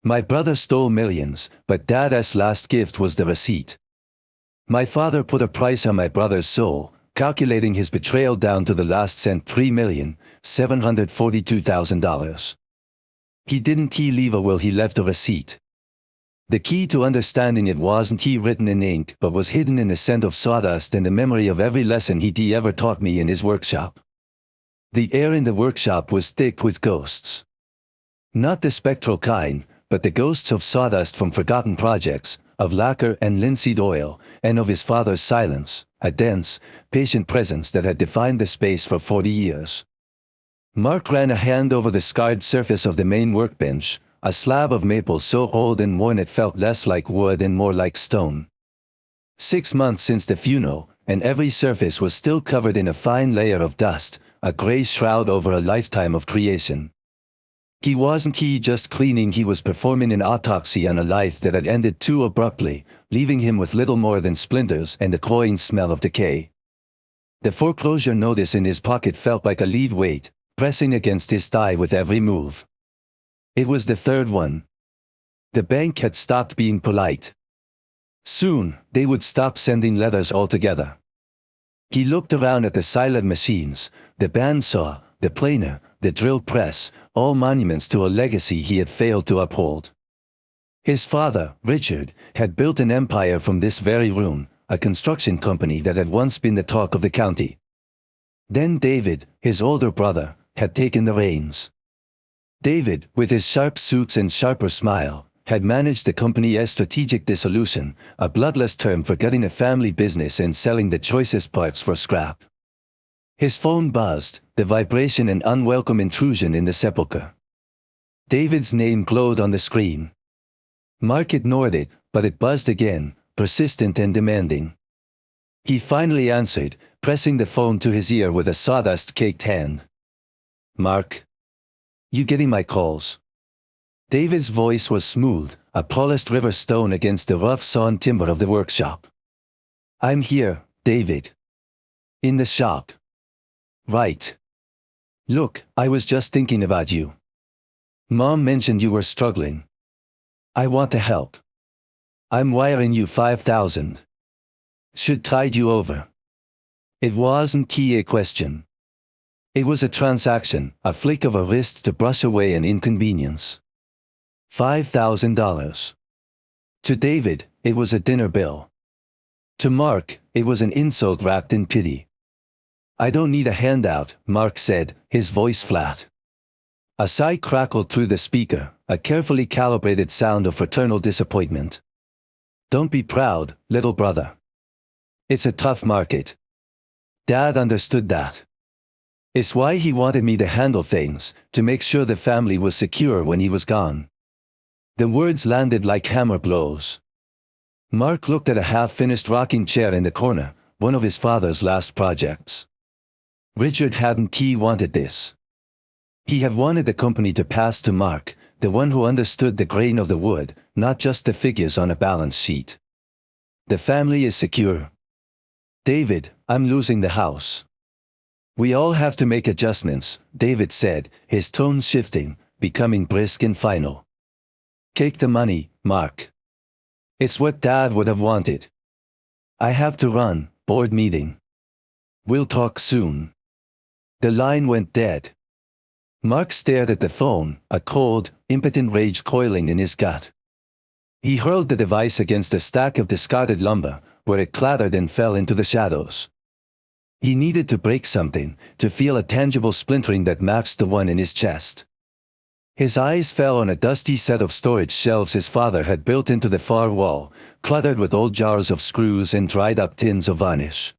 My brother stole millions, but Dad's last gift was the receipt. My father put a price on my brother's soul, calculating his betrayal down to the last cent, $3,742,000. He didn't leave a will, he left a receipt. The key to understanding it wasn't written in ink, but was hidden in the scent of sawdust and the memory of every lesson he ever taught me in his workshop. The air in the workshop was thick with ghosts. Not the spectral kind, but the ghosts of sawdust from forgotten projects, of lacquer and linseed oil, and of his father's silence, a dense, patient presence that had defined the space for 40 years. Mark ran a hand over the scarred surface of the main workbench, a slab of maple so old and worn it felt less like wood and more like stone. 6 months since the funeral, and every surface was still covered in a fine layer of dust, a gray shroud over a lifetime of creation. He wasn't just cleaning, he was performing an autopsy on a life that had ended too abruptly, leaving him with little more than splinters and the cloying smell of decay. The foreclosure notice in his pocket felt like a lead weight, pressing against his thigh with every move. It was the third one. The bank had stopped being polite. Soon, they would stop sending letters altogether. He looked around at the silent machines, the bandsaw, the planer, the drill press, all monuments to a legacy he had failed to uphold. His father, Richard, had built an empire from this very room, a construction company that had once been the talk of the county. Then David, his older brother, had taken the reins. David, with his sharp suits and sharper smile, had managed the company's strategic dissolution, a bloodless term for gutting a family business and selling the choicest parts for scrap. His phone buzzed, the vibration an unwelcome intrusion in the sepulchre. David's name glowed on the screen. Mark ignored it, but it buzzed again, persistent and demanding. He finally answered, pressing the phone to his ear with a sawdust-caked hand. "Mark? You getting my calls?" David's voice was smooth, a polished river stone against the rough sawn timber of the workshop. "I'm here, David. In the shop." "Right. Look, I was just thinking about you. Mom mentioned you were struggling. I want to help. I'm wiring you 5,000. Should tide you over." It wasn't a question. It was a transaction, a flick of a wrist to brush away an inconvenience. $5,000. To David, it was a dinner bill. To Mark, it was an insult wrapped in pity. "I don't need a handout," Mark said, his voice flat. A sigh crackled through the speaker, a carefully calibrated sound of fraternal disappointment. "Don't be proud, little brother. It's a tough market. Dad understood that. It's why he wanted me to handle things, to make sure the family was secure when he was gone." The words landed like hammer blows. Mark looked at a half-finished rocking chair in the corner, one of his father's last projects. Richard hadn't wanted this. He had wanted the company to pass to Mark, the one who understood the grain of the wood, not just the figures on a balance sheet. "The family is secure. David, I'm losing the house. We all have to make adjustments," David said, his tone shifting, becoming brisk and final. "Take the money, Mark. It's what Dad would have wanted. I have to run, board meeting. We'll talk soon." The line went dead. Mark stared at the phone, a cold, impotent rage coiling in his gut. He hurled the device against a stack of discarded lumber, where it clattered and fell into the shadows. He needed to break something, to feel a tangible splintering that matched the one in his chest. His eyes fell on a dusty set of storage shelves his father had built into the far wall, cluttered with old jars of screws and dried-up tins of varnish.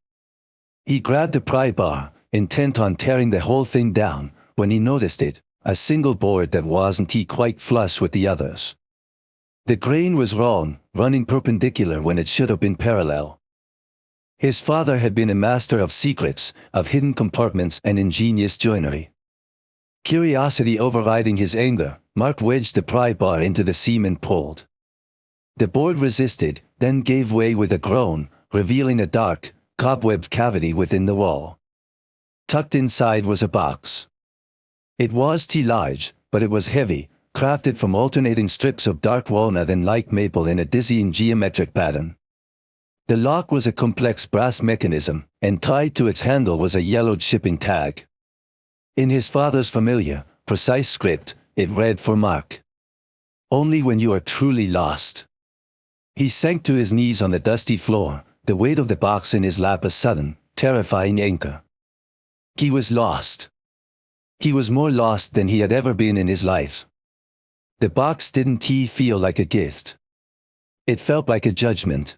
He grabbed the pry bar, intent on tearing the whole thing down, when he noticed it, a single board that wasn't quite flush with the others. The grain was wrong, running perpendicular when it should have been parallel. His father had been a master of secrets, of hidden compartments and ingenious joinery. Curiosity overriding his anger, Mark wedged the pry bar into the seam and pulled. The board resisted, then gave way with a groan, revealing a dark, cobwebbed cavity within the wall. Tucked inside was a box. It was large, but it was heavy, crafted from alternating strips of dark walnut and light maple in a dizzying geometric pattern. The lock was a complex brass mechanism, and tied to its handle was a yellowed shipping tag. In his father's familiar, precise script, it read for Mark. Only when you are truly lost. He sank to his knees on the dusty floor, the weight of the box in his lap a sudden, terrifying anchor. He was lost. He was more lost than he had ever been in his life. The box didn't feel like a gift. It felt like a judgment.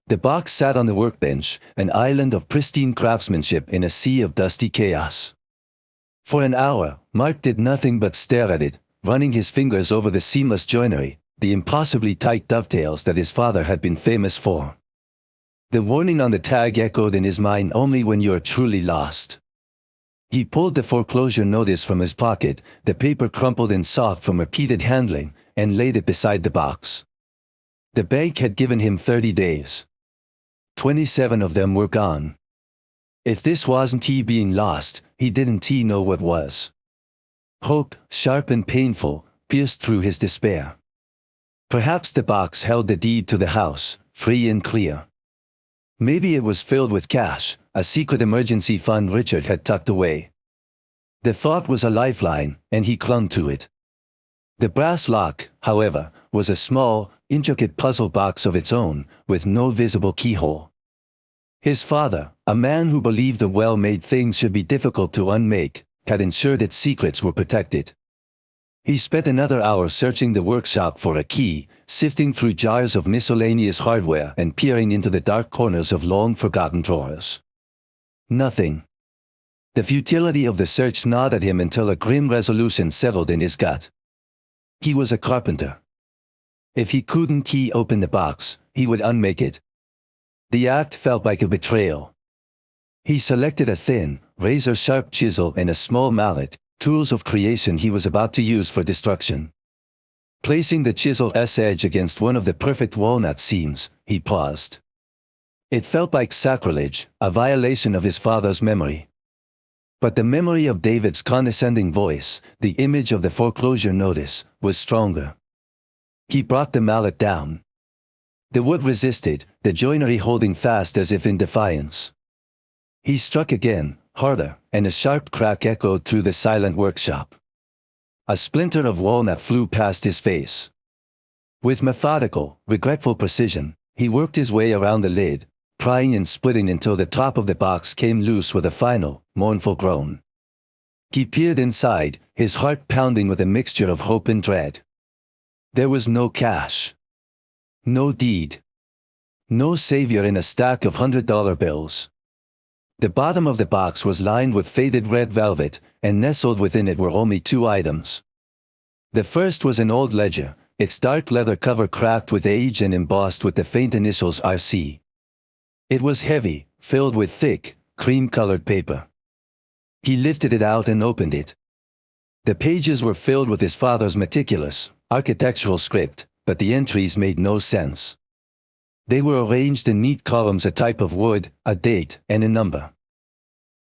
The box sat on the workbench, an island of pristine craftsmanship in a sea of dusty chaos. For an hour, Mark did nothing but stare at it, running his fingers over the seamless joinery, the impossibly tight dovetails that his father had been famous for. The warning on the tag echoed in his mind, only when you are truly lost. He pulled the foreclosure notice from his pocket, the paper crumpled and soft from repeated handling, and laid it beside the box. The bank had given him 30 days. 27 of them were gone. If this wasn't he being lost, he didn't know what was. Hope, sharp and painful, pierced through his despair. Perhaps the box held the deed to the house, free and clear. Maybe it was filled with cash, a secret emergency fund Richard had tucked away. The thought was a lifeline, and he clung to it. The brass lock, however, was a small, intricate puzzle box of its own, with no visible keyhole. His father, a man who believed the well-made things should be difficult to unmake, had ensured its secrets were protected. He spent another hour searching the workshop for a key, sifting through jars of miscellaneous hardware and peering into the dark corners of long-forgotten drawers. Nothing. The futility of the search gnawed at him until a grim resolution settled in his gut. He was a carpenter. If he couldn't open the box, he would unmake it. The act felt like a betrayal. He selected a thin, razor-sharp chisel and a small mallet, tools of creation he was about to use for destruction. Placing the chisel's edge against one of the perfect walnut seams, he paused. It felt like sacrilege, a violation of his father's memory. But the memory of David's condescending voice, the image of the foreclosure notice, was stronger. He brought the mallet down. The wood resisted, the joinery holding fast as if in defiance. He struck again, harder, and a sharp crack echoed through the silent workshop. A splinter of walnut flew past his face. With methodical, regretful precision, he worked his way around the lid, prying and splitting until the top of the box came loose with a final, mournful groan. He peered inside, his heart pounding with a mixture of hope and dread. There was no cash. No deed. No savior in a stack of $100 bills. The bottom of the box was lined with faded red velvet, and nestled within it were only two items. The first was an old ledger, its dark leather cover cracked with age and embossed with the faint initials RC. It was heavy, filled with thick, cream-colored paper. He lifted it out and opened it. The pages were filled with his father's meticulous, architectural script, but the entries made no sense. They were arranged in neat columns, a type of wood, a date, and a number.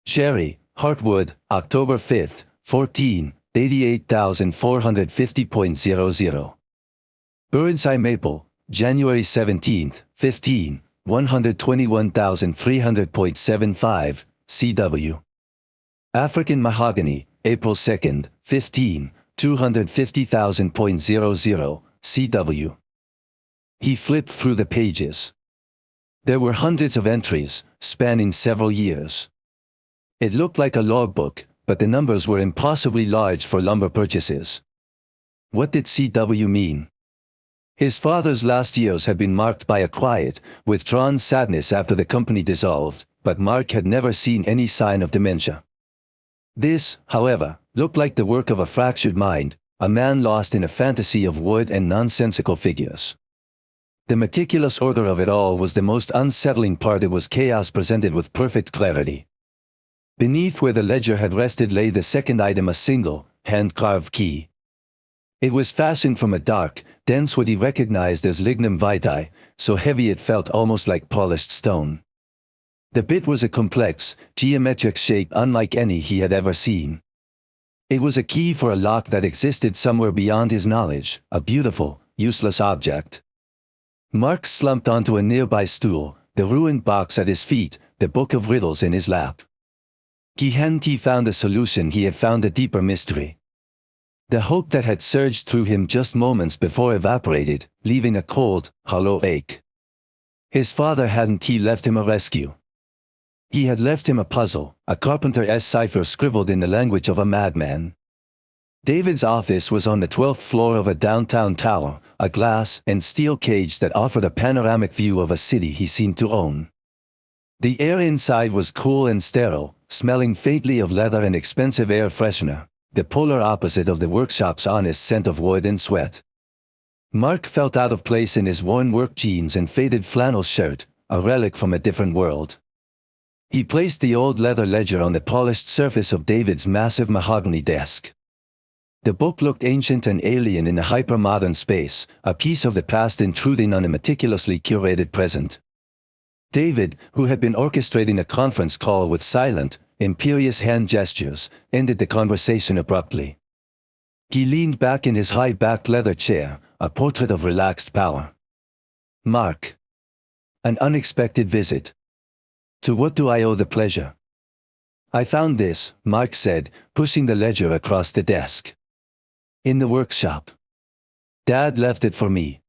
Cherry, Heartwood, October 5th, 14, 88,450.00. Birdseye Maple, January 17th, 15, 121,300.75, CW. African Mahogany, April 2nd, 15, 250,000.00, CW. He flipped through the pages. There were hundreds of entries, spanning several years. It looked like a logbook, but the numbers were impossibly large for lumber purchases. What did CW mean? His father's last years had been marked by a quiet, withdrawn sadness after the company dissolved, but Mark had never seen any sign of dementia. This, however, looked like the work of a fractured mind, a man lost in a fantasy of wood and nonsensical figures. The meticulous order of it all was the most unsettling part. It was chaos presented with perfect clarity. Beneath where the ledger had rested lay the second item, a single, hand-carved key. It was fashioned from a dark, dense wood he recognized as lignum vitae, so heavy it felt almost like polished stone. The bit was a complex, geometric shape unlike any he had ever seen. It was a key for a lock that existed somewhere beyond his knowledge, a beautiful, useless object. Mark slumped onto a nearby stool, the ruined box at his feet, the book of riddles in his lap. Hadn't he found a solution, he had found a deeper mystery. The hope that had surged through him just moments before evaporated, leaving a cold, hollow ache. His father hadn't he left him a rescue. He had left him a puzzle, a carpenter's cipher scribbled in the language of a madman. David's office was on the 12th floor of a downtown tower, a glass and steel cage that offered a panoramic view of a city he seemed to own. The air inside was cool and sterile, smelling faintly of leather and expensive air freshener, the polar opposite of the workshop's honest scent of wood and sweat. Mark felt out of place in his worn work jeans and faded flannel shirt, a relic from a different world. He placed the old leather ledger on the polished surface of David's massive mahogany desk. The book looked ancient and alien in a hyper-modern space, a piece of the past intruding on a meticulously curated present. David, who had been orchestrating a conference call with silent, imperious hand gestures, ended the conversation abruptly. He leaned back in his high-backed leather chair, a portrait of relaxed power. Mark. An unexpected visit. To what do I owe the pleasure? I found this, Mark said, pushing the ledger across the desk. In the workshop. Dad left it for me.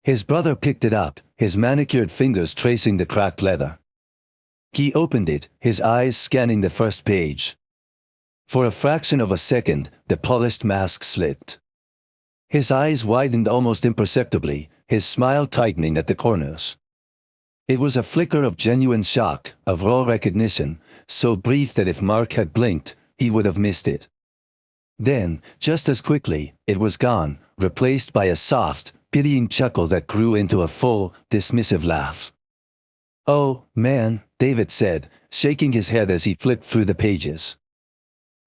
His brother picked it up, his manicured fingers tracing the cracked leather. He opened it, his eyes scanning the first page. For a fraction of a second, the polished mask slipped. His eyes widened almost imperceptibly, his smile tightening at the corners. It was a flicker of genuine shock, of raw recognition, so brief that if Mark had blinked, he would have missed it. Then, just as quickly, it was gone, replaced by a soft, pitying chuckle that grew into a full, dismissive laugh. Oh, man, David said, shaking his head as he flipped through the pages.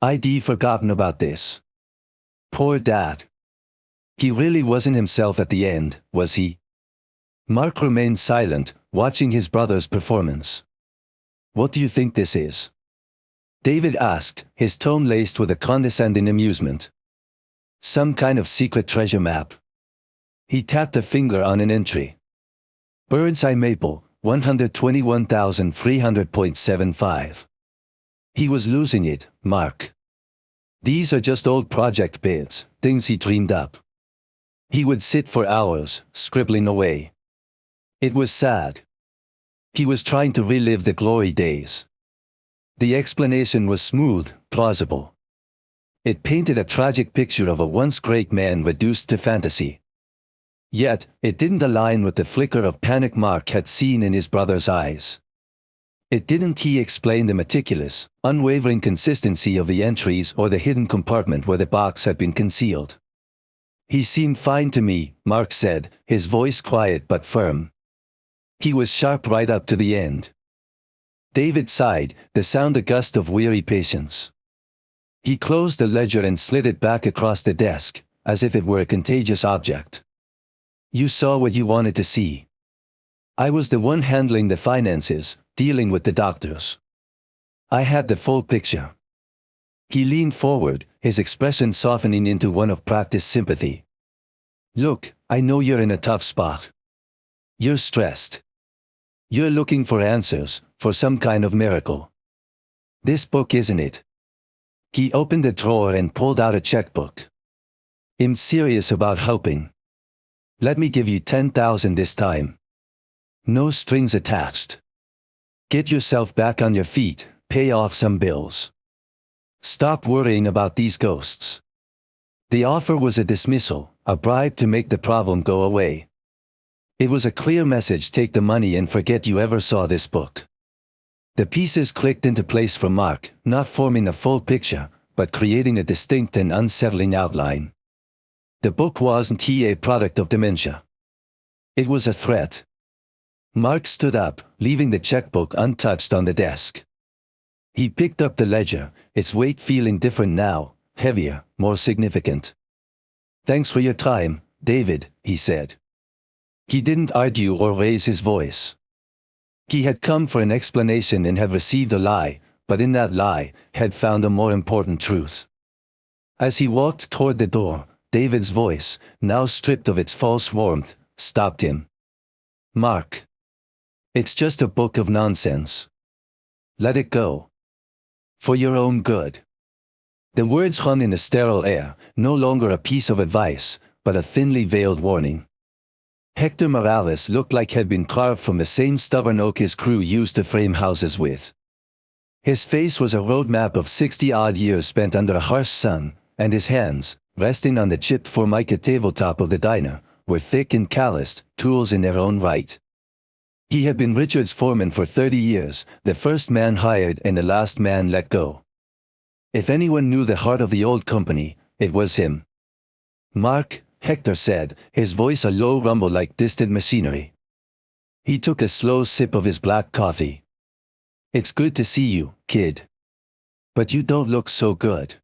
I'd forgotten about this. Poor Dad. He really wasn't himself at the end, was he? Mark remained silent, watching his brother's performance. What do you think this is? David asked, his tone laced with a condescending amusement. Some kind of secret treasure map. He tapped a finger on an entry. Bird's Eye Maple, 121,300.75. He was losing it, Mark. These are just old project bids, things he dreamed up. He would sit for hours, scribbling away. It was sad. He was trying to relive the glory days. The explanation was smooth, plausible. It painted a tragic picture of a once great man reduced to fantasy. Yet, it didn't align with the flicker of panic Mark had seen in his brother's eyes. It didn't explain the meticulous, unwavering consistency of the entries or the hidden compartment where the box had been concealed. He seemed fine to me, Mark said, his voice quiet but firm. He was sharp right up to the end. David sighed, the sound a gust of weary patience. He closed the ledger and slid it back across the desk, as if it were a contagious object. You saw what you wanted to see. I was the one handling the finances, dealing with the doctors. I had the full picture. He leaned forward, his expression softening into one of practiced sympathy. Look, I know you're in a tough spot. You're stressed. You're looking for answers, for some kind of miracle. This book isn't it. He opened a drawer and pulled out a checkbook. I'm serious about helping. Let me give you 10,000 this time. No strings attached. Get yourself back on your feet, pay off some bills. Stop worrying about these ghosts. The offer was a dismissal, a bribe to make the problem go away. It was a clear message: take the money and forget you ever saw this book. The pieces clicked into place for Mark, not forming a full picture, but creating a distinct and unsettling outline. The book wasn't a product of dementia. It was a threat. Mark stood up, leaving the checkbook untouched on the desk. He picked up the ledger, its weight feeling different now, heavier, more significant. Thanks for your time, David, he said. He didn't argue or raise his voice. He had come for an explanation and had received a lie, but in that lie, had found a more important truth. As he walked toward the door, David's voice, now stripped of its false warmth, stopped him. Mark. It's just a book of nonsense. Let it go. For your own good. The words hung in a sterile air, no longer a piece of advice, but a thinly veiled warning. Hector Morales looked like had been carved from the same stubborn oak his crew used to frame houses with. His face was a roadmap of 60-odd years spent under a harsh sun, and his hands, resting on the chipped formica tabletop of the diner, were thick and calloused, tools in their own right. He had been Richard's foreman for 30 years, the first man hired and the last man let go. If anyone knew the heart of the old company, it was him. Mark, Hector said, his voice a low rumble like distant machinery. He took a slow sip of his black coffee. It's good to see you, kid. But you don't look so good.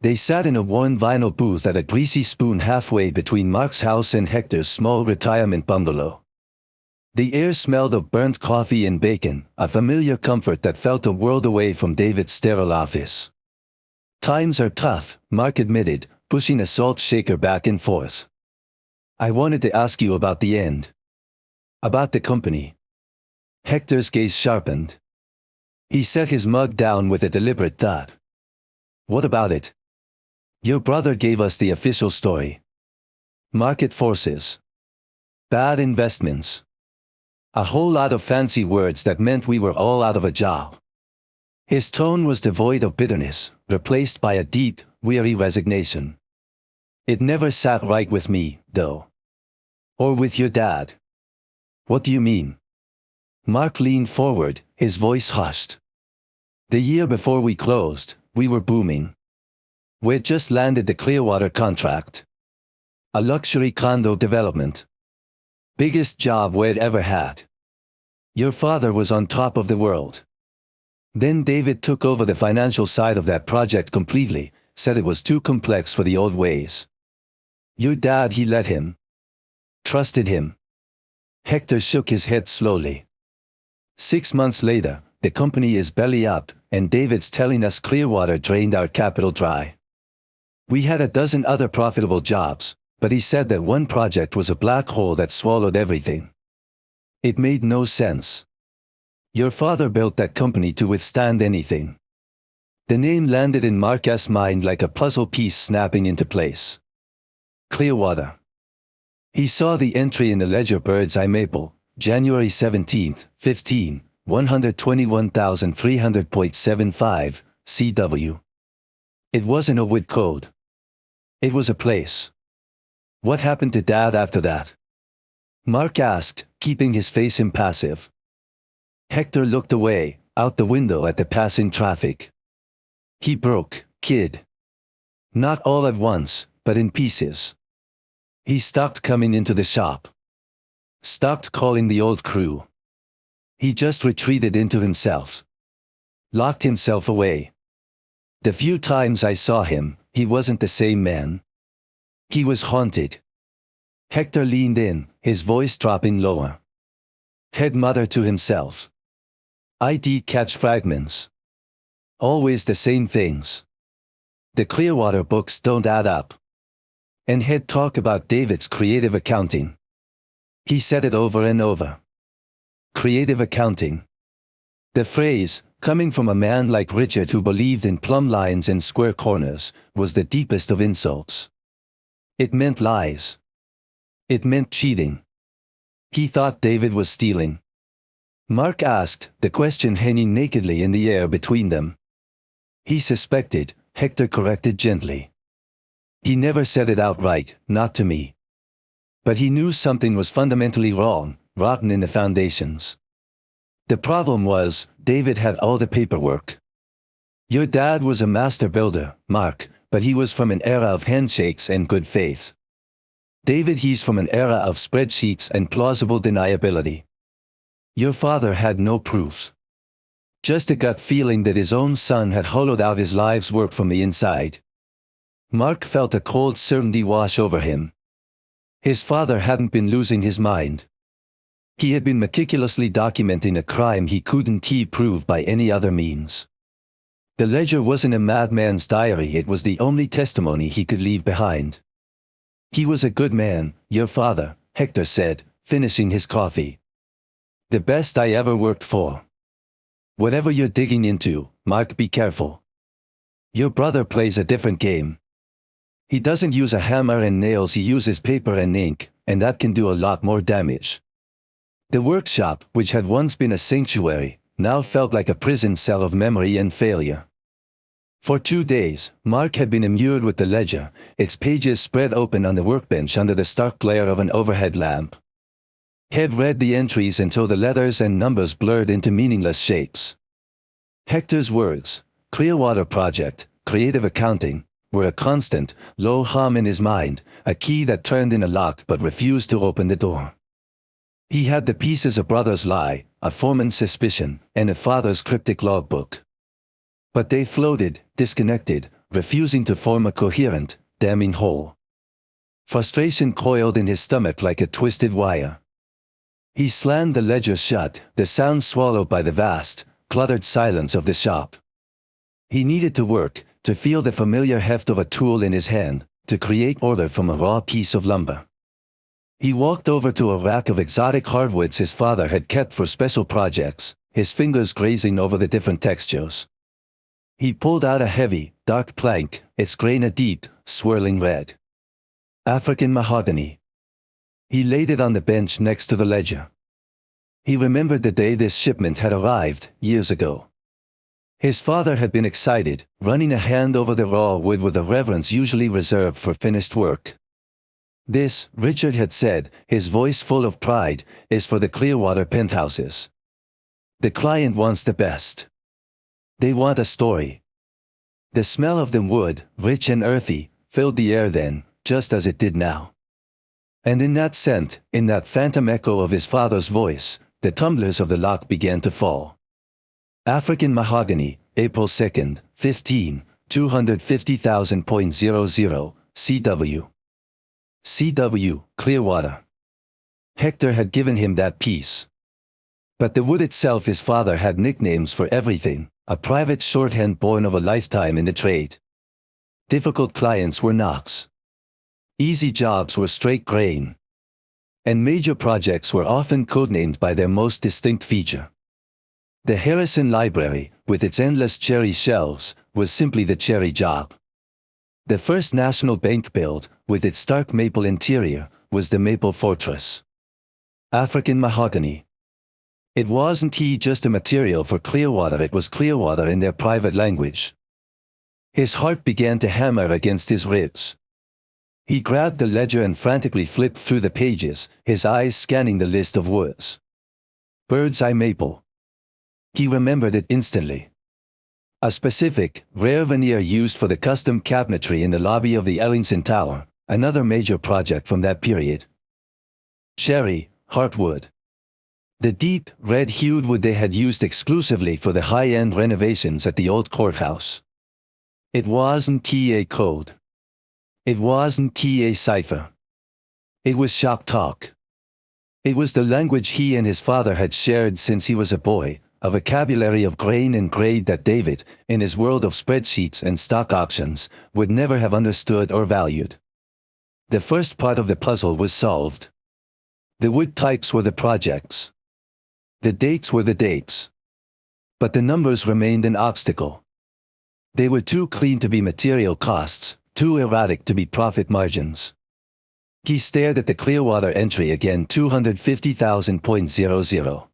They sat in a worn vinyl booth at a greasy spoon halfway between Mark's house and Hector's small retirement bungalow. The air smelled of burnt coffee and bacon, a familiar comfort that felt a world away from David's sterile office. Times are tough, Mark admitted, pushing a salt shaker back and forth. I wanted to ask you about the end. About the company. Hector's gaze sharpened. He set his mug down with a deliberate thought. What about it? Your brother gave us the official story. Market forces. Bad investments. A whole lot of fancy words that meant we were all out of a job. His tone was devoid of bitterness, replaced by a deep, weary resignation. It never sat right with me, though. Or with your dad. What do you mean? Mark leaned forward, his voice hushed. The year before we closed, we were booming. We'd just landed the Clearwater contract. A luxury condo development. Biggest job we'd ever had. Your father was on top of the world. Then David took over the financial side of that project completely, said it was too complex for the old ways. Your dad, he let him. Trusted him. Hector shook his head slowly. 6 months later, the company is belly up, and David's telling us Clearwater drained our capital dry. We had a dozen other profitable jobs, but he said that one project was a black hole that swallowed everything. It made no sense. Your father built that company to withstand anything. The name landed in Mark's mind like a puzzle piece snapping into place. Clearwater. He saw the entry in the ledger Bird's Eye Maple, January 17, 15, 121,300.75, CW. It wasn't a WID code. It was a place. What happened to Dad after that? Mark asked, keeping his face impassive. Hector looked away, out the window at the passing traffic. He broke, kid. Not all at once, but in pieces. He stopped coming into the shop. Stopped calling the old crew. He just retreated into himself. Locked himself away. The few times I saw him, he wasn't the same man. He was haunted. Hector leaned in, his voice dropping lower. He'd muttered to himself. I'd catch fragments. Always the same things. The Clearwater books don't add up. And he'd talk about David's creative accounting. He said it over and over. Creative accounting. The phrase, coming from a man like Richard who believed in plumb lines and square corners, was the deepest of insults. It meant lies. It meant cheating. He thought David was stealing. Mark asked, the question hanging nakedly in the air between them. He suspected, Hector corrected gently. He never said it outright, not to me. But he knew something was fundamentally wrong, rotten in the foundations. The problem was, David had all the paperwork. Your dad was a master builder, Mark, but he was from an era of handshakes and good faith. David, he's from an era of spreadsheets and plausible deniability. Your father had no proof. Just a gut feeling that his own son had hollowed out his life's work from the inside. Mark felt a cold certainty wash over him. His father hadn't been losing his mind. He had been meticulously documenting a crime he couldn't prove by any other means. The ledger wasn't a madman's diary, it was the only testimony he could leave behind. He was a good man, your father, Hector said, finishing his coffee. The best I ever worked for. Whatever you're digging into, Mark, be careful. Your brother plays a different game. He doesn't use a hammer and nails, he uses paper and ink, and that can do a lot more damage. The workshop, which had once been a sanctuary, now felt like a prison cell of memory and failure. For 2 days, Mark had been immured with the ledger, its pages spread open on the workbench under the stark glare of an overhead lamp. He had read the entries until the letters and numbers blurred into meaningless shapes. Hector's words, Clearwater Project, creative accounting, were a constant, low hum in his mind, a key that turned in a lock but refused to open the door. He had the pieces: a brother's lie, a foreman's suspicion, and a father's cryptic logbook. But they floated, disconnected, refusing to form a coherent, damning whole. Frustration coiled in his stomach like a twisted wire. He slammed the ledger shut, the sound swallowed by the vast, cluttered silence of the shop. He needed to work, to feel the familiar heft of a tool in his hand, to create order from a raw piece of lumber. He walked over to a rack of exotic hardwoods his father had kept for special projects, his fingers grazing over the different textures. He pulled out a heavy, dark plank, its grain a deep, swirling red. African mahogany. He laid it on the bench next to the ledger. He remembered the day this shipment had arrived, years ago. His father had been excited, running a hand over the raw wood with a reverence usually reserved for finished work. This, Richard had said, his voice full of pride, is for the Clearwater penthouses. The client wants the best. They want a story. The smell of the wood, rich and earthy, filled the air then, just as it did now. And in that scent, in that phantom echo of his father's voice, the tumblers of the lock began to fall. African mahogany, April 2nd, 15, 250,000.00, CW. CW, Clearwater. Hector had given him that piece. But the wood itself, his father had nicknames for everything, a private shorthand born of a lifetime in the trade. Difficult clients were knocks. Easy jobs were straight grain. And major projects were often codenamed by their most distinct feature. The Harrison Library, with its endless cherry shelves, was simply the cherry job. The First National Bank build, with its stark maple interior, was the Maple Fortress. African mahogany. It wasn't just a material for Clearwater, it was Clearwater in their private language. His heart began to hammer against his ribs. He grabbed the ledger and frantically flipped through the pages, his eyes scanning the list of words. Bird's eye maple. He remembered it instantly. A specific, rare veneer used for the custom cabinetry in the lobby of the Ellingson Tower, another major project from that period. Cherry, heartwood. The deep, red-hued wood they had used exclusively for the high-end renovations at the old courthouse. It wasn't TA code. It wasn't TA cipher. It was shop talk. It was the language he and his father had shared since he was a boy, a vocabulary of grain and grade that David, in his world of spreadsheets and stock options, would never have understood or valued. The first part of the puzzle was solved. The wood types were the projects. The dates were the dates. But the numbers remained an obstacle. They were too clean to be material costs, too erratic to be profit margins. He stared at the Clearwater entry again, 250,000.00.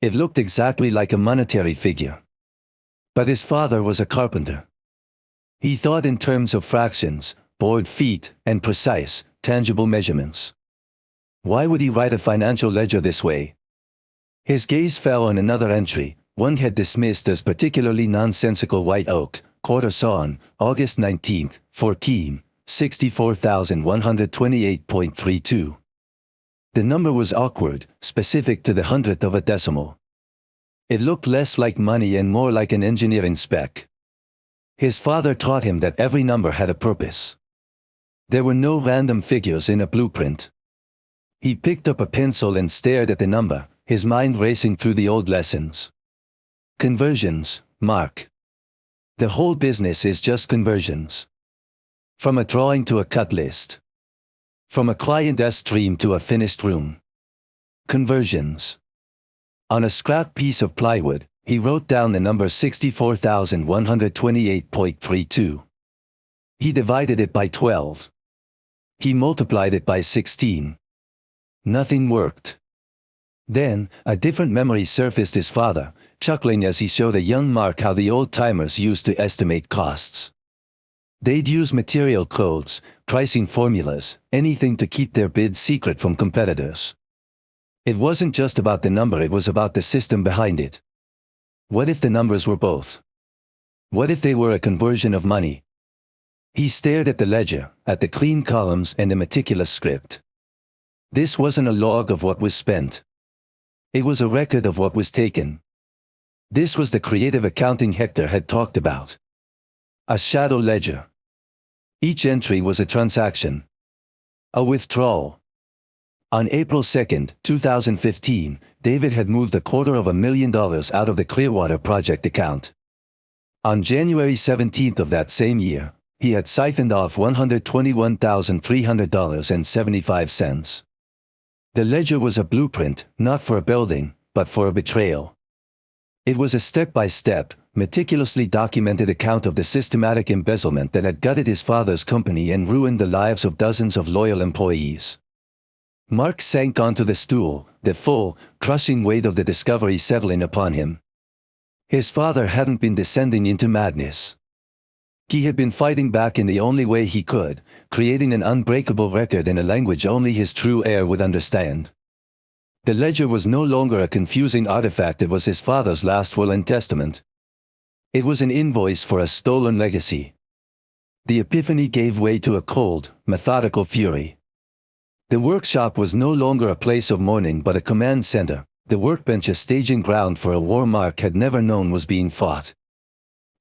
It looked exactly like a monetary figure. But his father was a carpenter. He thought in terms of fractions, board feet, and precise, tangible measurements. Why would he write a financial ledger this way? His gaze fell on another entry, one he had dismissed as particularly nonsensical: White Oak, quarter sawn, August 19, 14, 64,128.32. The number was awkward, specific to the hundredth of a decimal. It looked less like money and more like an engineering spec. His father taught him that every number had a purpose. There were no random figures in a blueprint. He picked up a pencil and stared at the number, his mind racing through the old lessons. Conversions, Mark. The whole business is just conversions. From a drawing to a cut list. From a client stream to a finished room. Conversions. On a scrap piece of plywood, he wrote down the number 64,128.32. He divided it by 12. He multiplied it by 16. Nothing worked. Then, a different memory surfaced his father, chuckling as he showed a young Mark how the old-timers used to estimate costs. They'd use material codes, pricing formulas, anything to keep their bids secret from competitors. It wasn't just about the number, it was about the system behind it. What if the numbers were both? What if they were a conversion of money? He stared at the ledger, at the clean columns and the meticulous script. This wasn't a log of what was spent. It was a record of what was taken. This was the creative accounting Hector had talked about. A shadow ledger. Each entry was a transaction. A withdrawal. On April 2, 2015, David had moved $250,000 out of the Clearwater project account. On January 17 of that same year, he had siphoned off $121,300.75. The ledger was a blueprint, not for a building, but for a betrayal. It was a step-by-step, meticulously documented account of the systematic embezzlement that had gutted his father's company and ruined the lives of dozens of loyal employees. Mark sank onto the stool, the full, crushing weight of the discovery settling upon him. His father hadn't been descending into madness. He had been fighting back in the only way he could, creating an unbreakable record in a language only his true heir would understand. The ledger was no longer a confusing artifact, it was his father's last will and testament. It was an invoice for a stolen legacy. The epiphany gave way to a cold, methodical fury. The workshop was no longer a place of mourning but a command center, the workbench a staging ground for a war Mark had never known was being fought.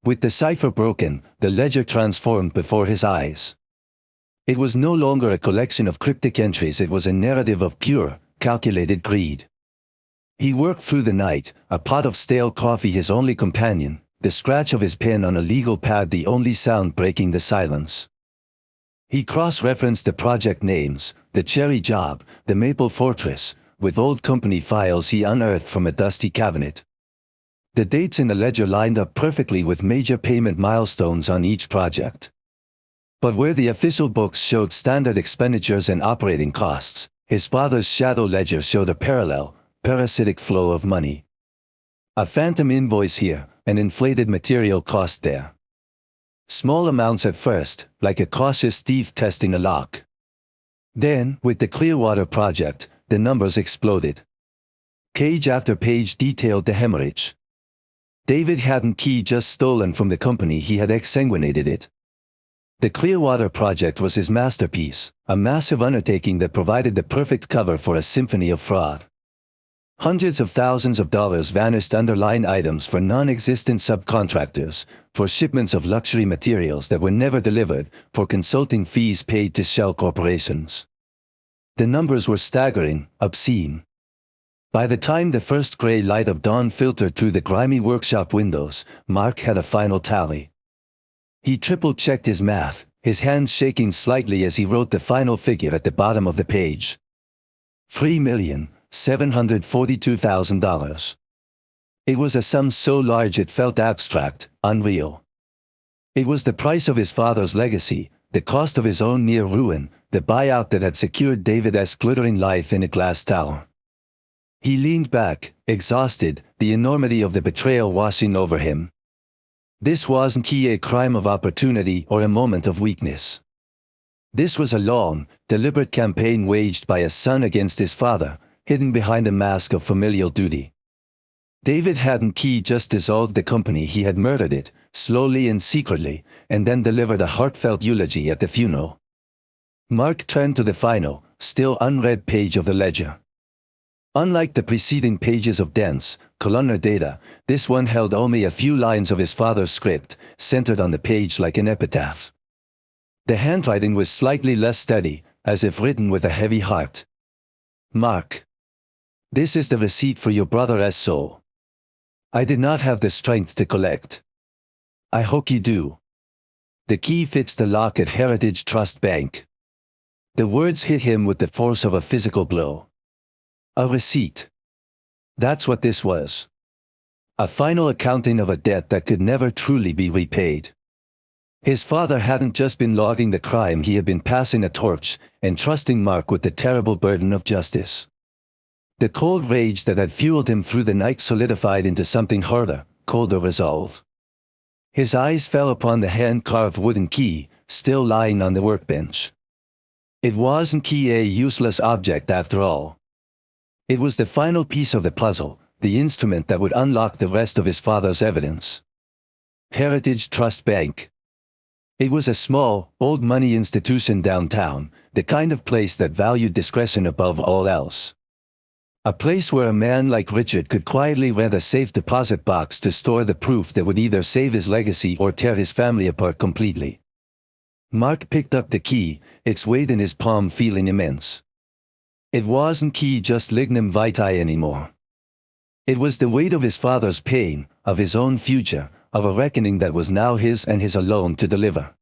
With the cipher broken, the ledger transformed before his eyes. It was no longer a collection of cryptic entries, it was a narrative of pure, calculated greed. He worked through the night, a pot of stale coffee his only companion, the scratch of his pen on a legal pad the only sound breaking the silence. He cross-referenced the project names, the Cherry Job, the Maple Fortress, with old company files he unearthed from a dusty cabinet. The dates in the ledger lined up perfectly with major payment milestones on each project. But where the official books showed standard expenditures and operating costs, his father's shadow ledger showed a parallel, parasitic flow of money. A phantom invoice here, an inflated material cost there. Small amounts at first, like a cautious thief testing a lock. Then, with the Clearwater project, the numbers exploded. Page after page detailed the hemorrhage. David hadn't just stolen from the company, he had exsanguinated it. The Clearwater project was his masterpiece, a massive undertaking that provided the perfect cover for a symphony of fraud. Hundreds of thousands of dollars vanished under line items for non-existent subcontractors, for shipments of luxury materials that were never delivered, for consulting fees paid to shell corporations. The numbers were staggering, obscene. By the time the first gray light of dawn filtered through the grimy workshop windows, Mark had a final tally. He triple-checked his math, his hands shaking slightly as he wrote the final figure at the bottom of the page. $3,742,000. It was a sum so large it felt abstract, unreal. It was the price of his father's legacy, the cost of his own near ruin, the buyout that had secured David's glittering life in a glass tower. He leaned back, exhausted, the enormity of the betrayal washing over him. This wasn't a crime of opportunity or a moment of weakness. This was a long, deliberate campaign waged by a son against his father, hidden behind a mask of familial duty. David hadn't just dissolved the company, he had murdered it, slowly and secretly, and then delivered a heartfelt eulogy at the funeral. Mark turned to the final, still unread page of the ledger. Unlike the preceding pages of dense, columnar data, this one held only a few lines of his father's script, centered on the page like an epitaph. The handwriting was slightly less steady, as if written with a heavy heart. Mark. This is the receipt for your brother's soul. I did not have the strength to collect. I hope you do. The key fits the lock at Heritage Trust Bank. The words hit him with the force of a physical blow. A receipt. That's what this was. A final accounting of a debt that could never truly be repaid. His father hadn't just been logging the crime, he had been passing a torch, entrusting Mark with the terrible burden of justice. The cold rage that had fueled him through the night solidified into something harder, colder resolve. His eyes fell upon the hand-carved wooden key, still lying on the workbench. It wasn't a useless object after all. It was the final piece of the puzzle, the instrument that would unlock the rest of his father's evidence. Heritage Trust Bank. It was a small, old money institution downtown, the kind of place that valued discretion above all else. A place where a man like Richard could quietly rent a safe deposit box to store the proof that would either save his legacy or tear his family apart completely. Mark picked up the key, its weight in his palm feeling immense. It wasn't just lignum vitae anymore. It was the weight of his father's pain, of his own future, of a reckoning that was now his and his alone to deliver.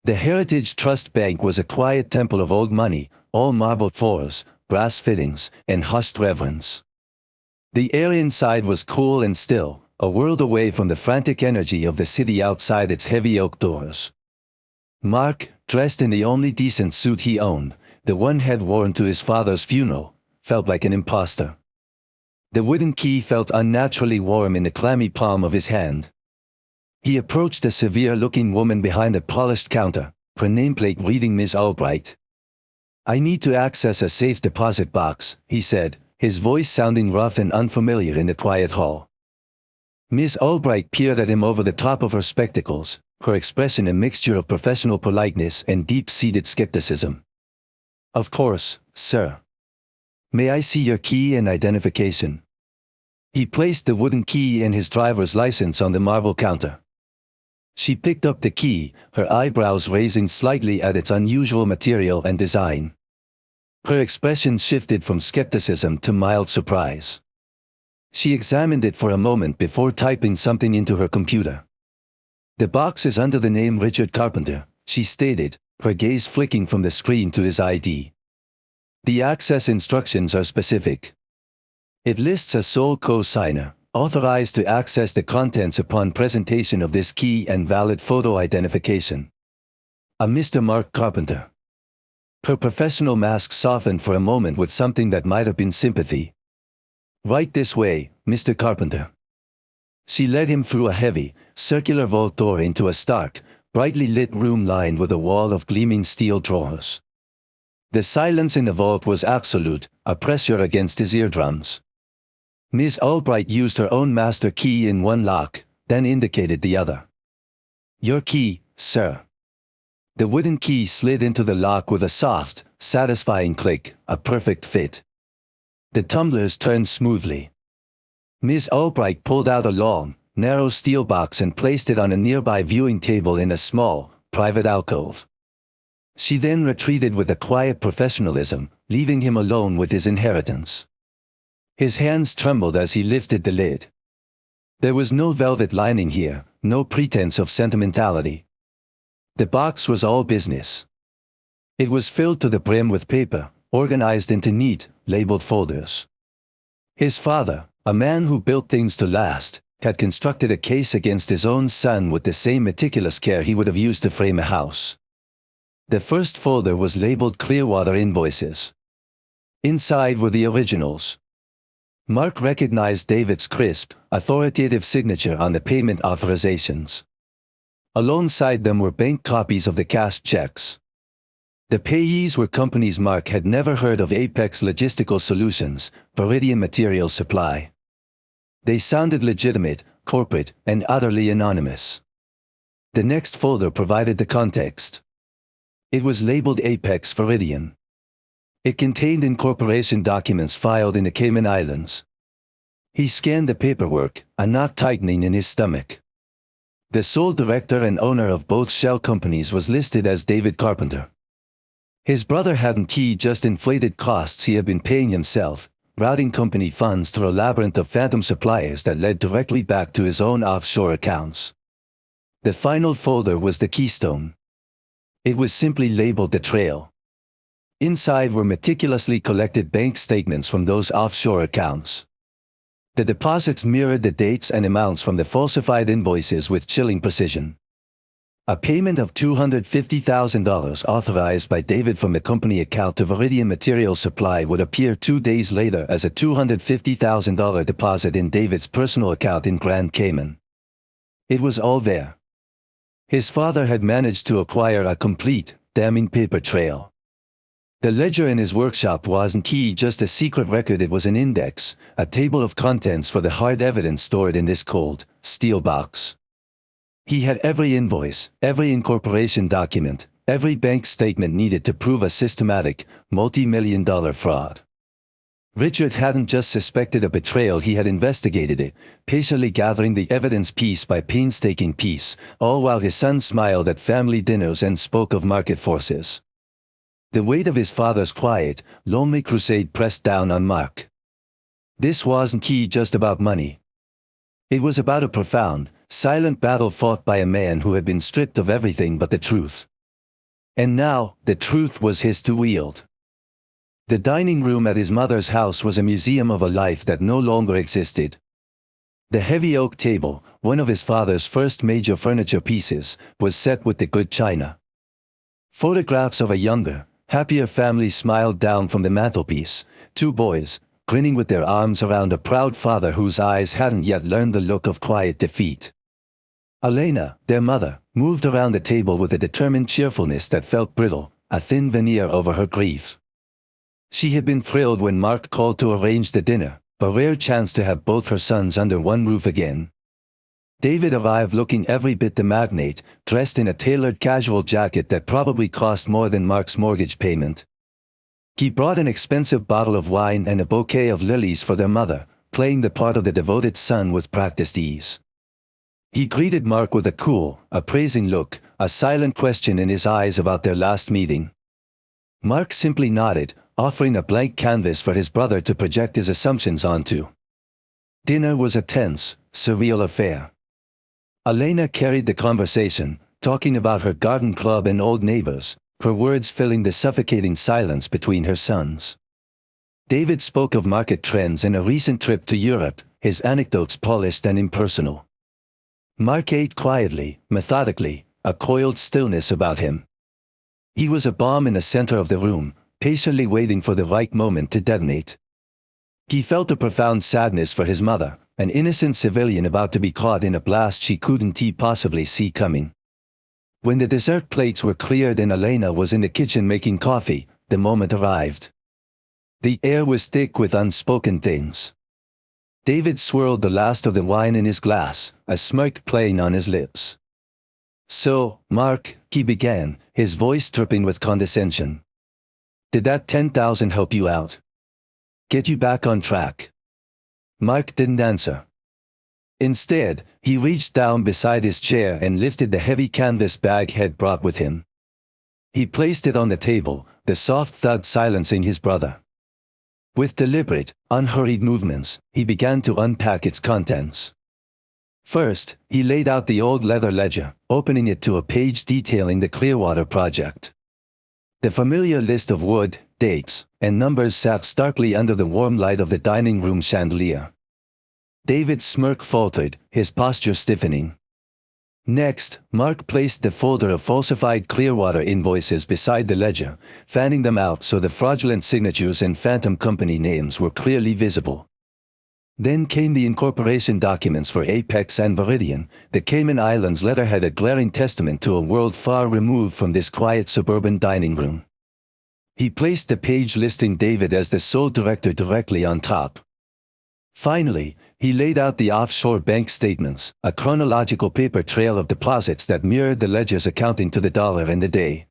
The Heritage Trust Bank was a quiet temple of old money, all marble floors, brass fittings, and hushed reverence. The air inside was cool and still, a world away from the frantic energy of the city outside its heavy oak doors. Mark, dressed in the only decent suit he owned, the one he'd worn to his father's funeral, felt like an imposter. The wooden key felt unnaturally warm in the clammy palm of his hand. He approached a severe-looking woman behind a polished counter, her nameplate reading Ms. Albright. "I need to access a safe deposit box," he said, his voice sounding rough and unfamiliar in the quiet hall. Ms. Albright peered at him over the top of her spectacles, her expression a mixture of professional politeness and deep-seated skepticism. "Of course, sir. May I see your key and identification?" He placed the wooden key and his driver's license on the marble counter. She picked up the key, her eyebrows raising slightly at its unusual material and design. Her expression shifted from skepticism to mild surprise. She examined it for a moment before typing something into her computer. "The box is under the name Richard Carpenter," she stated, her gaze flicking from the screen to his ID. "The access instructions are specific. It lists a sole co-signer, authorized to access the contents upon presentation of this key and valid photo identification. A Mr. Mark Carpenter." Her professional mask softened for a moment with something that might have been sympathy. "Right this way, Mr. Carpenter." She led him through a heavy, circular vault door into a stark, brightly lit room lined with a wall of gleaming steel drawers. The silence in the vault was absolute, a pressure against his eardrums. Ms. Albright used her own master key in one lock, then indicated the other. "Your key, sir." The wooden key slid into the lock with a soft, satisfying click, a perfect fit. The tumblers turned smoothly. Ms. Albright pulled out a long, narrow steel box and placed it on a nearby viewing table in a small, private alcove. She then retreated with a quiet professionalism, leaving him alone with his inheritance. His hands trembled as he lifted the lid. There was no velvet lining here, no pretense of sentimentality. The box was all business. It was filled to the brim with paper, organized into neat, labeled folders. His father, a man who built things to last, had constructed a case against his own son with the same meticulous care he would have used to frame a house. The first folder was labeled Clearwater Invoices. Inside were the originals. Mark recognized David's crisp, authoritative signature on the payment authorizations. Alongside them were bank copies of the cashed checks. The payees were companies Mark had never heard of: Apex Logistical Solutions, Viridian Material Supply. They sounded legitimate, corporate, and utterly anonymous. The next folder provided the context. It was labeled Apex Viridian. It contained incorporation documents filed in the Cayman Islands. He scanned the paperwork, a knot tightening in his stomach. The sole director and owner of both shell companies was listed as David Carpenter. His brother hadn't just inflated costs he had been paying himself, routing company funds through a labyrinth of phantom suppliers that led directly back to his own offshore accounts. The final folder was the keystone. It was simply labeled betrayal. Inside were meticulously collected bank statements from those offshore accounts. The deposits mirrored the dates and amounts from the falsified invoices with chilling precision. A payment of $250,000 authorized by David from the company account to Viridian Material Supply would appear 2 days later as a $250,000 deposit in David's personal account in Grand Cayman. It was all there. His father had managed to acquire a complete, damning paper trail. The ledger in his workshop wasn't just a secret record, it was an index, a table of contents for the hard evidence stored in this cold, steel box. He had every invoice, every incorporation document, every bank statement needed to prove a systematic, multi-million-dollar fraud. Richard hadn't just suspected a betrayal, he had investigated it, patiently gathering the evidence piece by painstaking piece, all while his son smiled at family dinners and spoke of market forces. The weight of his father's quiet, lonely crusade pressed down on Mark. This wasn't just about money. It was about a profound, silent battle fought by a man who had been stripped of everything but the truth. And now, the truth was his to wield. The dining room at his mother's house was a museum of a life that no longer existed. The heavy oak table, one of his father's first major furniture pieces, was set with the good china. Photographs of a younger, happier family smiled down from the mantelpiece, 2 boys, grinning with their arms around a proud father whose eyes hadn't yet learned the look of quiet defeat. Elena, their mother, moved around the table with a determined cheerfulness that felt brittle, a thin veneer over her grief. She had been thrilled when Mark called to arrange the dinner, a rare chance to have both her sons under one roof again. David arrived looking every bit the magnate, dressed in a tailored casual jacket that probably cost more than Mark's mortgage payment. He brought an expensive bottle of wine and a bouquet of lilies for their mother, playing the part of the devoted son with practiced ease. He greeted Mark with a cool, appraising look, a silent question in his eyes about their last meeting. Mark simply nodded, offering a blank canvas for his brother to project his assumptions onto. Dinner was a tense, surreal affair. Elena carried the conversation, talking about her garden club and old neighbors, her words filling the suffocating silence between her sons. David spoke of market trends and a recent trip to Europe, his anecdotes polished and impersonal. Mark ate quietly, methodically, a coiled stillness about him. He was a bomb in the center of the room, patiently waiting for the right moment to detonate. He felt a profound sadness for his mother, an innocent civilian about to be caught in a blast she couldn't possibly see coming. When the dessert plates were cleared and Elena was in the kitchen making coffee, the moment arrived. The air was thick with unspoken things. David swirled the last of the wine in his glass, a smirk playing on his lips. "So, Mark," he began, his voice dripping with condescension. "Did that 10,000 help you out? Get you back on track?" Mark didn't answer. Instead, he reached down beside his chair and lifted the heavy canvas bag he had brought with him. He placed it on the table, the soft thud silencing his brother. With deliberate, unhurried movements, he began to unpack its contents. First, he laid out the old leather ledger, opening it to a page detailing the Clearwater project. The familiar list of wood, dates, and numbers sat starkly under the warm light of the dining room chandelier. David's smirk faltered, his posture stiffening. Next, Mark placed the folder of falsified Clearwater invoices beside the ledger, fanning them out so the fraudulent signatures and phantom company names were clearly visible. Then came the incorporation documents for Apex and Viridian. The Cayman Islands letterhead, a glaring testament to a world far removed from this quiet suburban dining room. He placed the page listing David as the sole director directly on top. Finally, he laid out the offshore bank statements, a chronological paper trail of deposits that mirrored the ledgers accounting to the dollar and the day.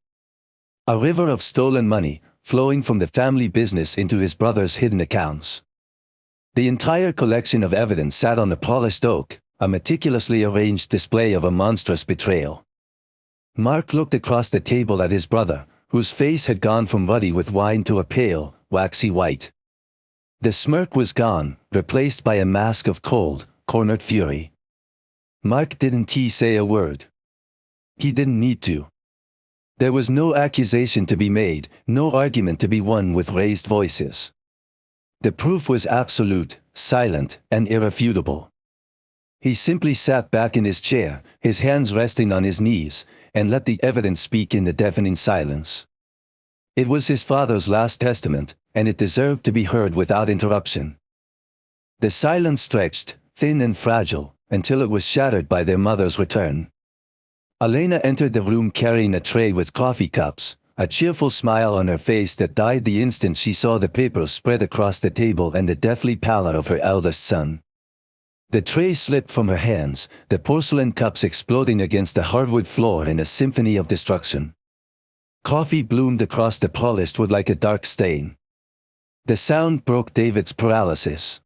A river of stolen money, flowing from the family business into his brother's hidden accounts. The entire collection of evidence sat on a polished oak, a meticulously arranged display of a monstrous betrayal. Mark looked across the table at his brother, whose face had gone from ruddy with wine to a pale, waxy white. The smirk was gone, replaced by a mask of cold, cornered fury. Mark didn't say a word. He didn't need to. There was no accusation to be made, no argument to be won with raised voices. The proof was absolute, silent, and irrefutable. He simply sat back in his chair, his hands resting on his knees, and let the evidence speak in the deafening silence. It was his father's last testament, and it deserved to be heard without interruption. The silence stretched, thin and fragile, until it was shattered by their mother's return. Elena entered the room carrying a tray with coffee cups, a cheerful smile on her face that died the instant she saw the papers spread across the table and the deathly pallor of her eldest son. The tray slipped from her hands, the porcelain cups exploding against the hardwood floor in a symphony of destruction. Coffee bloomed across the polished wood like a dark stain. The sound broke David's paralysis.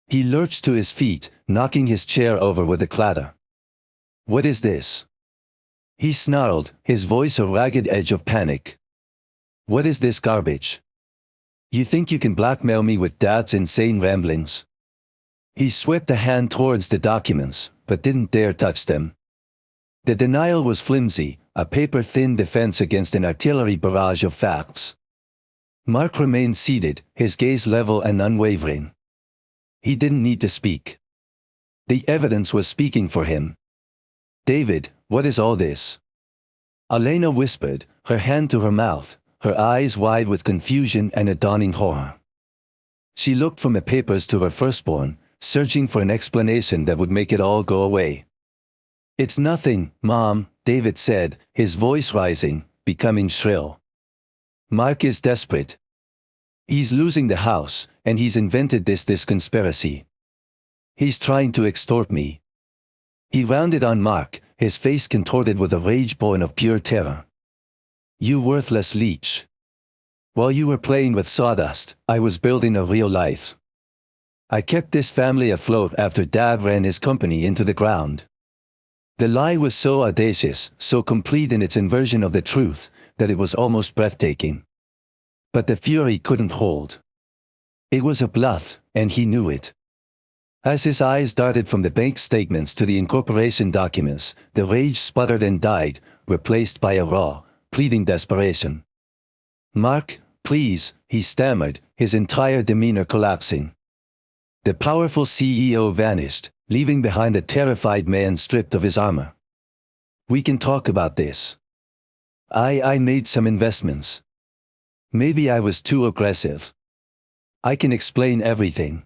He lurched to his feet, knocking his chair over with a clatter. "What is this?" he snarled, his voice a ragged edge of panic. "What is this garbage? You think you can blackmail me with Dad's insane ramblings?" He swept a hand towards the documents, but didn't dare touch them. The denial was flimsy, a paper-thin defense against an artillery barrage of facts. Mark remained seated, his gaze level and unwavering. He didn't need to speak. The evidence was speaking for him. "David, what is all this?" Elena whispered, her hand to her mouth, her eyes wide with confusion and a dawning horror. She looked from the papers to her firstborn, searching for an explanation that would make it all go away. "It's nothing, Mom," David said, his voice rising, becoming shrill. "Mark is desperate. He's losing the house, and he's invented this conspiracy. He's trying to extort me." He rounded on Mark, his face contorted with a rage born of pure terror. "You worthless leech. While you were playing with sawdust, I was building a real life. I kept this family afloat after Dad ran his company into the ground." The lie was so audacious, so complete in its inversion of the truth, that it was almost breathtaking. But the fury couldn't hold. It was a bluff, and he knew it. As his eyes darted from the bank statements to the incorporation documents, the rage sputtered and died, replaced by a raw, pleading desperation. "Mark, please," he stammered, his entire demeanor collapsing. The powerful CEO vanished, leaving behind a terrified man stripped of his armor. "We can talk about this. I made some investments. Maybe I was too aggressive. I can explain everything.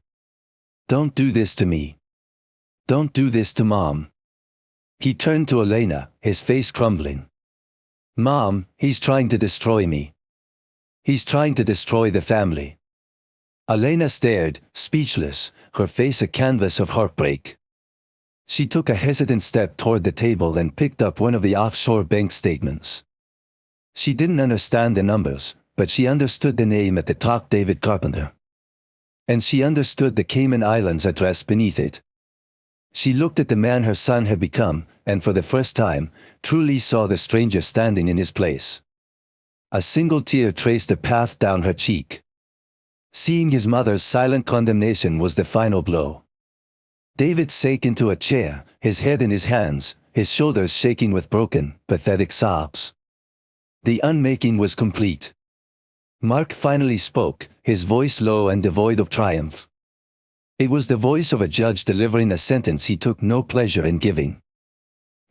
Don't do this to me. Don't do this to Mom." He turned to Elena, his face crumbling. "Mom, he's trying to destroy me. He's trying to destroy the family." Elena stared, speechless, her face a canvas of heartbreak. She took a hesitant step toward the table and picked up one of the offshore bank statements. She didn't understand the numbers, but she understood the name at the top, David Carpenter. And she understood the Cayman Islands address beneath it. She looked at the man her son had become, and for the first time, truly saw the stranger standing in his place. A single tear traced a path down her cheek. Seeing his mother's silent condemnation was the final blow. David sank into a chair, his head in his hands, his shoulders shaking with broken, pathetic sobs. The unmaking was complete. Mark finally spoke, his voice low and devoid of triumph. It was the voice of a judge delivering a sentence he took no pleasure in giving.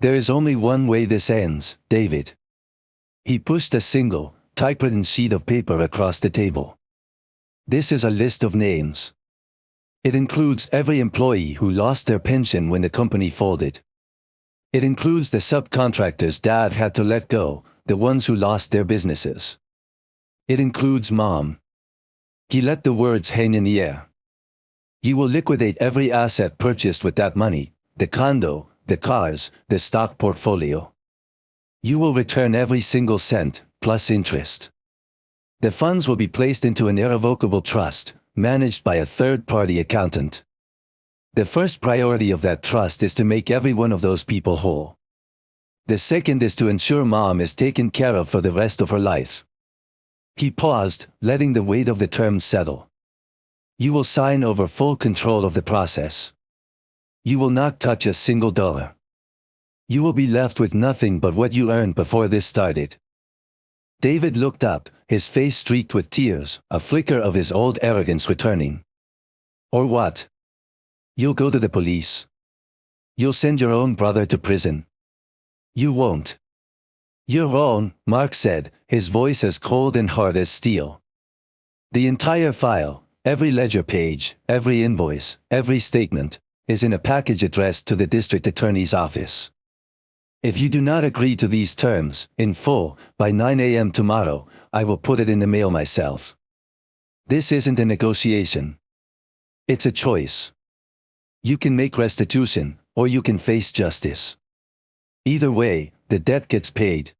"There is only one way this ends, David." He pushed a single, typewritten sheet of paper across the table. "This is a list of names. It includes every employee who lost their pension when the company folded. It includes the subcontractors Dad had to let go, the ones who lost their businesses. It includes Mom." He let the words hang in the air. "You will liquidate every asset purchased with that money, the condo, the cars, the stock portfolio. You will return every single cent, plus interest. The funds will be placed into an irrevocable trust, managed by a third-party accountant. The first priority of that trust is to make every one of those people whole. The second is to ensure Mom is taken care of for the rest of her life." He paused, letting the weight of the terms settle. "You will sign over full control of the process. You will not touch a single dollar. You will be left with nothing but what you earned before this started. David looked up, his face streaked with tears, a flicker of his old arrogance returning. Or what? You'll go to the police. You'll send your own brother to prison. You won't. You're wrong, Mark said, his voice as cold and hard as steel. The entire file, every ledger page, every invoice, every statement, is in a package addressed to the district attorney's office. If you do not agree to these terms, in full, by 9 a.m. tomorrow, I will put it in the mail myself. This isn't a negotiation. It's a choice. You can make restitution, or you can face justice. Either way, the debt gets paid.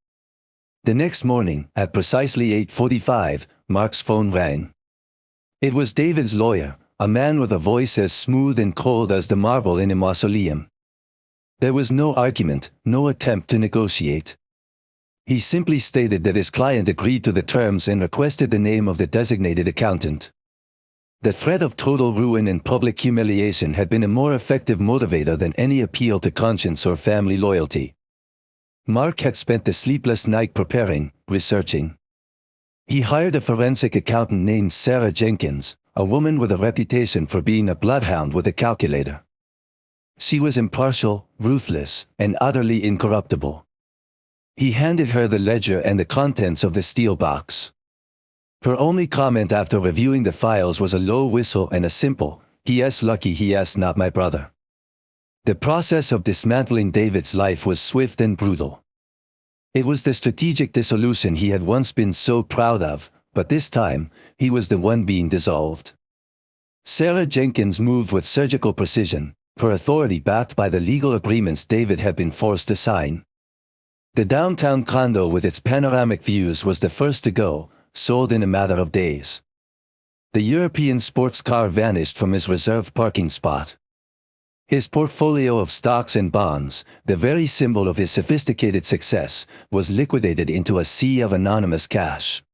The next morning, at precisely 8:45, Mark's phone rang. It was David's lawyer, a man with a voice as smooth and cold as the marble in a mausoleum. There was no argument, no attempt to negotiate. He simply stated that his client agreed to the terms and requested the name of the designated accountant. The threat of total ruin and public humiliation had been a more effective motivator than any appeal to conscience or family loyalty. Mark had spent the sleepless night preparing, researching. He hired a forensic accountant named Sarah Jenkins, a woman with a reputation for being a bloodhound with a calculator. She was impartial, ruthless, and utterly incorruptible. He handed her the ledger and the contents of the steel box. Her only comment after reviewing the files was a low whistle and a simple, "He-s lucky he-s not my brother." The process of dismantling David's life was swift and brutal. It was the strategic dissolution he had once been so proud of, but this time, he was the one being dissolved. Sarah Jenkins moved with surgical precision, her authority backed by the legal agreements David had been forced to sign. The downtown condo with its panoramic views was the first to go, sold in a matter of days. The European sports car vanished from his reserved parking spot. His portfolio of stocks and bonds, the very symbol of his sophisticated success, was liquidated into a sea of anonymous cash.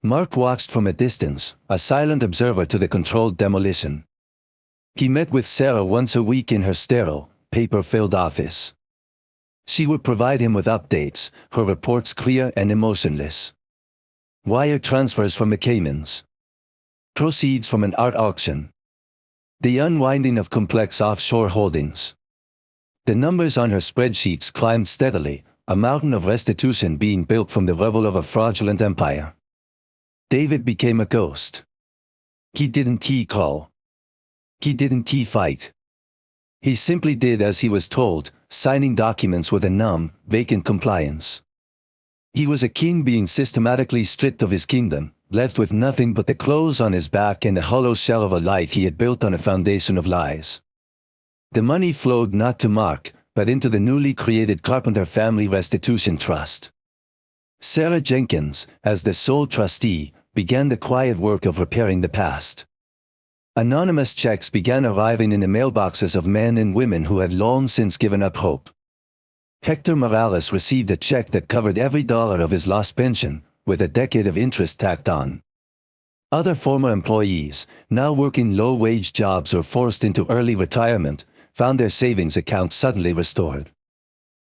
Mark watched from a distance, a silent observer to the controlled demolition. He met with Sarah once a week in her sterile, paper-filled office. She would provide him with updates, her reports clear and emotionless. Wire transfers from the Caymans. Proceeds from an art auction. The unwinding of complex offshore holdings. The numbers on her spreadsheets climbed steadily, a mountain of restitution being built from the rubble of a fraudulent empire. David became a ghost. He didn't call. He didn't fight. He simply did as he was told, signing documents with a numb, vacant compliance. He was a king being systematically stripped of his kingdom, left with nothing but the clothes on his back and the hollow shell of a life he had built on a foundation of lies. The money flowed not to Mark, but into the newly created Carpenter Family Restitution Trust. Sarah Jenkins, as the sole trustee, began the quiet work of repairing the past. Anonymous checks began arriving in the mailboxes of men and women who had long since given up hope. Hector Morales received a check that covered every dollar of his lost pension, with a decade of interest tacked on. Other former employees, now working low-wage jobs or forced into early retirement, found their savings accounts suddenly restored.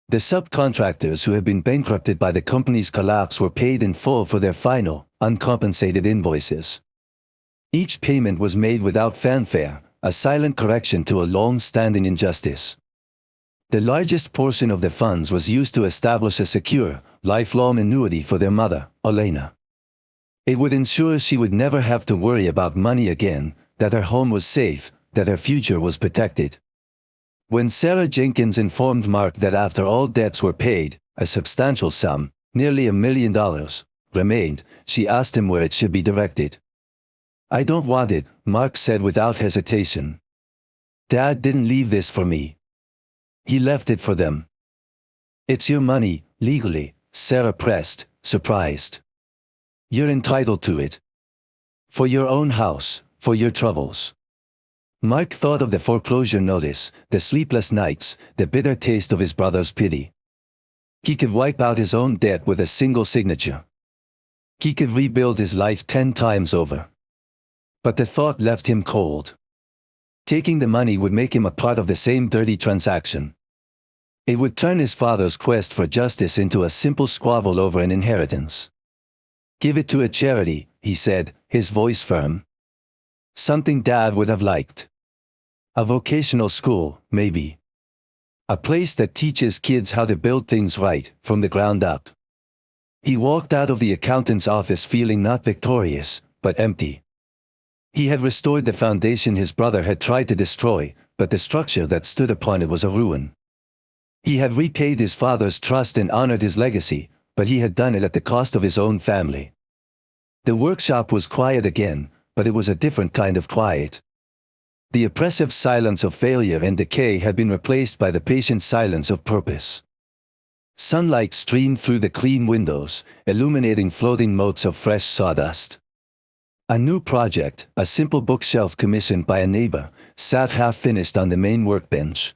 The subcontractors who had been bankrupted by the company's collapse were paid in full for their final, uncompensated invoices. Each payment was made without fanfare, a silent correction to a long-standing injustice. The largest portion of the funds was used to establish a secure, lifelong annuity for their mother, Elena. It would ensure she would never have to worry about money again, that her home was safe, that her future was protected. When Sarah Jenkins informed Mark that after all debts were paid, a substantial sum, nearly $1 million, remained, she asked him where it should be directed. "I don't want it," Mark said without hesitation. "Dad didn't leave this for me. He left it for them." "It's your money, legally," Sarah pressed, surprised. "You're entitled to it. For your own house, for your troubles." Mark thought of the foreclosure notice, the sleepless nights, the bitter taste of his brother's pity. He could wipe out his own debt with a single signature. He could rebuild his life 10 times over. But the thought left him cold. Taking the money would make him a part of the same dirty transaction. It would turn his father's quest for justice into a simple squabble over an inheritance. "Give it to a charity," he said, his voice firm. "Something Dad would have liked. A vocational school, maybe. A place that teaches kids how to build things right, from the ground up." He walked out of the accountant's office feeling not victorious, but empty. He had restored the foundation his brother had tried to destroy, but the structure that stood upon it was a ruin. He had repaid his father's trust and honored his legacy, but he had done it at the cost of his own family. The workshop was quiet again, but it was a different kind of quiet. The oppressive silence of failure and decay had been replaced by the patient silence of purpose. Sunlight streamed through the clean windows, illuminating floating motes of fresh sawdust. A new project, a simple bookshelf commissioned by a neighbor, sat half-finished on the main workbench.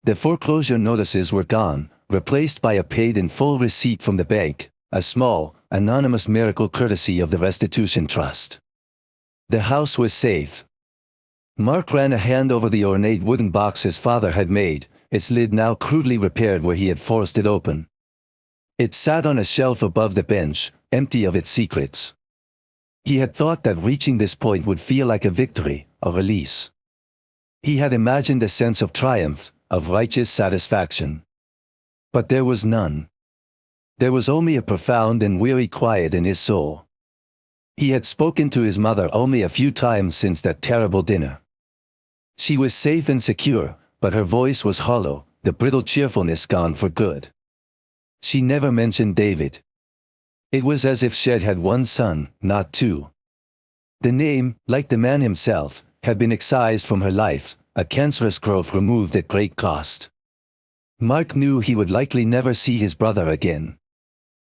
The foreclosure notices were gone, replaced by a paid-in-full receipt from the bank, a small, anonymous miracle courtesy of the restitution trust. The house was safe. Mark ran a hand over the ornate wooden box his father had made, its lid now crudely repaired where he had forced it open. It sat on a shelf above the bench, empty of its secrets. He had thought that reaching this point would feel like a victory, a release. He had imagined a sense of triumph, of righteous satisfaction. But there was none. There was only a profound and weary quiet in his soul. He had spoken to his mother only a few times since that terrible dinner. She was safe and secure, but her voice was hollow, the brittle cheerfulness gone for good. She never mentioned David. It was as if she had one son, not two. The name, like the man himself, had been excised from her life, a cancerous growth removed at great cost. Mark knew he would likely never see his brother again.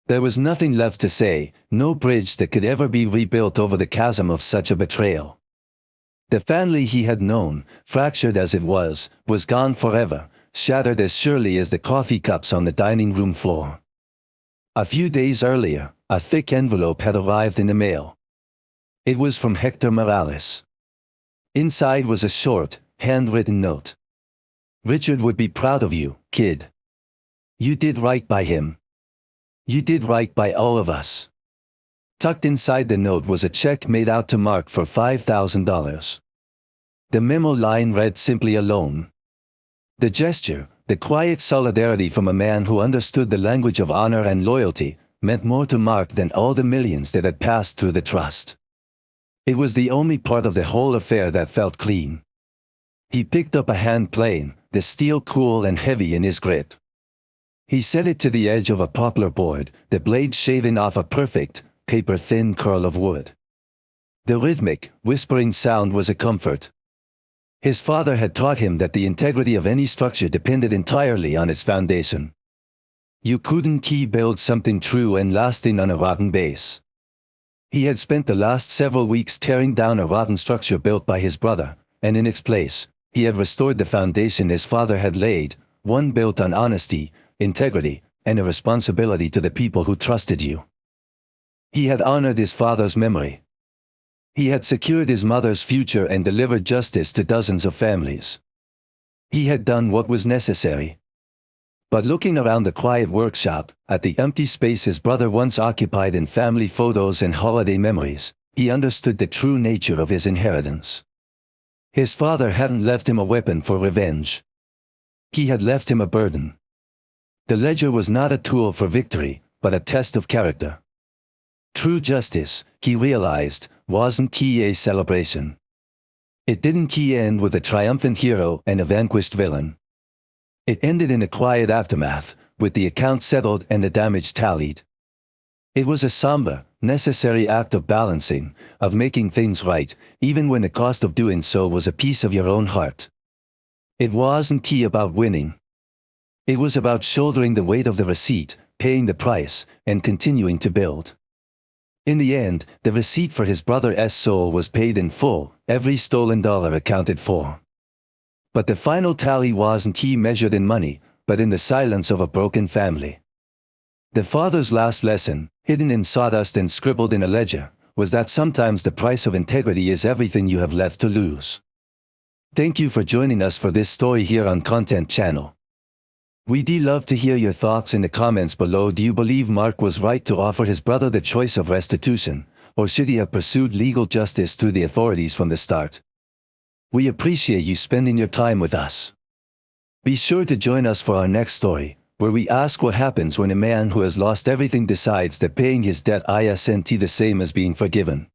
There was nothing left to say, no bridge that could ever be rebuilt over the chasm of such a betrayal. The family he had known, fractured as it was gone forever, shattered as surely as the coffee cups on the dining room floor. A few days earlier, a thick envelope had arrived in the mail. It was from Hector Morales. Inside was a short, handwritten note. "Richard would be proud of you, kid. You did right by him. You did right by all of us." Tucked inside the note was a check made out to Mark for $5,000. The memo line read simply a loan. The gesture, the quiet solidarity from a man who understood the language of honor and loyalty, meant more to Mark than all the millions that had passed through the trust. It was the only part of the whole affair that felt clean. He picked up a hand plane, the steel cool and heavy in his grip. He set it to the edge of a poplar board, the blade shaven off a perfect, paper-thin curl of wood. The rhythmic, whispering sound was a comfort. His father had taught him that the integrity of any structure depended entirely on its foundation. You couldn't build something true and lasting on a rotten base. He had spent the last several weeks tearing down a rotten structure built by his brother, and in its place, he had restored the foundation his father had laid, one built on honesty, integrity, and a responsibility to the people who trusted you. He had honored his father's memory. He had secured his mother's future and delivered justice to dozens of families. He had done what was necessary. But looking around the quiet workshop, at the empty space his brother once occupied in family photos and holiday memories, he understood the true nature of his inheritance. His father hadn't left him a weapon for revenge. He had left him a burden. The ledger was not a tool for victory, but a test of character. True justice, he realized, wasn't a celebration. It didn't end with a triumphant hero and a vanquished villain. It ended in a quiet aftermath, with the account settled and the damage tallied. It was a somber, necessary act of balancing, of making things right, even when the cost of doing so was a piece of your own heart. It wasn't about winning. It was about shouldering the weight of the receipt, paying the price, and continuing to build. In the end, the receipt for his brother's soul was paid in full, every stolen dollar accounted for. But the final tally wasn't measured in money, but in the silence of a broken family. The father's last lesson, hidden in sawdust and scribbled in a ledger, was that sometimes the price of integrity is everything you have left to lose. Thank you for joining us for this story here on Content Channel. We'd love to hear your thoughts in the comments below. Do you believe Mark was right to offer his brother the choice of restitution, or should he have pursued legal justice through the authorities from the start? We appreciate you spending your time with us. Be sure to join us for our next story, where we ask what happens when a man who has lost everything decides that paying his debt isn't the same as being forgiven.